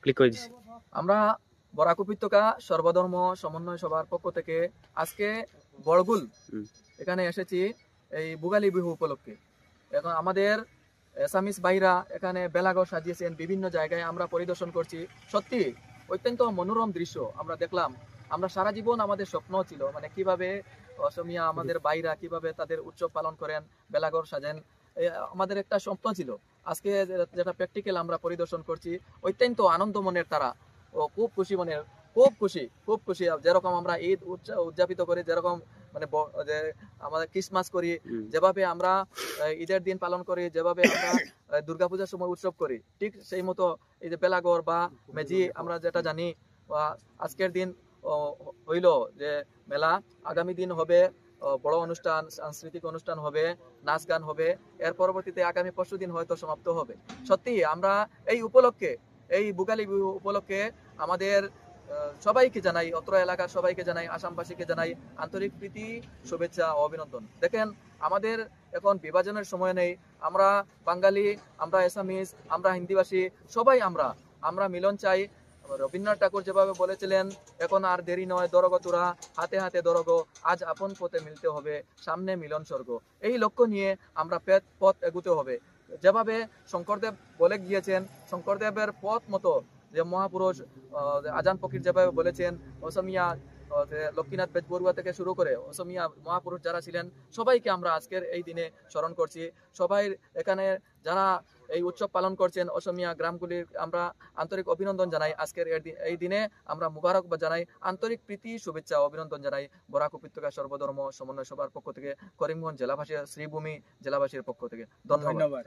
Click করে দিছি। আমরা বরাক উপত্যকা সর্বধর্ম সমন্বয় সভার পক্ষ থেকে আজকে বড়গুল এখানে এসেছি এই ভোগালী বিহু উপলক্ষে। এখন আমাদের এসামিস ভাইরা এখানে বেলাঘর সাজিয়েছেন, বিভিন্ন জায়গায় আমরা পরিদর্শন করছি। সত্যি অত্যন্ত মনোরম দৃশ্য আমরা দেখলাম। আমরা সারা জীবন আমাদের স্বপ্ন ছিল মানে কিভাবে অসমিয়া আমাদের ভাইরা কিভাবে তাদের উৎসব পালন করেন, বেলাঘর সাজেন, আমাদের একটা স্বপ্ন ছিল। আজকে যেটা প্র্যাকটিক্যাল আমরা পরিদর্শন করছি, অত্যন্ত আনন্দ মনের তারা ও খুব খুশি মনের, খুব খুশি। যেরকম আমরা ঈদ উদযাপিত করি, যেরকম মানে যে আমাদের ক্রিসমাস করি, যেভাবে আমরা ঈদের দিন পালন করি, যেভাবে আমরা দুর্গাপূজার সময় উৎসব করি, ঠিক সেই মতো এই যে বেলাঘর বা মেজি আমরা যেটা জানি, আজকের দিন হইল যে মেলা, আগামী দিন হবে বড় অনুষ্ঠান, সাংস্কৃতিক অনুষ্ঠান হবে, নাচ গান হবে, এর পরবর্তীতে আগামী পরশু দিন হয়তো সমাপ্ত হবে। সত্যি আমরা এই উপলক্ষে, এই ভোগালী বিহু উপলক্ষে আমাদের সবাইকে জানাই, অত্র এলাকার সবাইকে জানাই, আসামবাসীকে জানাই আন্তরিক প্রীতি, শুভেচ্ছা ও অভিনন্দন। দেখেন আমাদের এখন বিভাজনের সময় নেই। আমরা বাঙালি, আমরা এসামিস, আমরা হিন্দিভাষী, সবাই আমরা মিলন চাই। রবীন্দ্রনাথ ঠাকুর যেভাবে বলেছিলেন, এখন আর দেরি নয় দরগ তোরা, হাতে হাতে দরগ, আজ আপন পথে মিলতে হবে, সামনে মিলন স্বর্গ। এই লক্ষ্য নিয়ে আমরা পথ এগুতে হবে। যেভাবে শঙ্করদেব বলে গিয়েছেন, শঙ্করদেবের পথ মতো যে মহাপুরুষ আজান ফকির যেভাবে বলেছেন, অসমিয়া লক্ষ্মীনাথ বেজবরুয়া থেকে শুরু করে অসমিয়া মহাপুরুষ যারা ছিলেন, সবাইকে আমরা আজকের এই দিনে স্মরণ করছি। সবাই এখানে যারা এই উৎসব পালন করছেন অসমিয়া গ্রামগুলির আমরা আন্তরিক অভিনন্দন জানাই। আজকের এই দিনে আমরা মুবারকবাদ জানাই, আন্তরিক প্রীতি, শুভেচ্ছা, অভিনন্দন জানাই বরাক উপত্যকা সর্বধর্ম সমন্বয় সভার পক্ষ থেকে, করিমগঞ্জ জেলাবাসী, শ্রীভূমি জেলাবাসীর পক্ষ থেকে। ধন্যবাদ।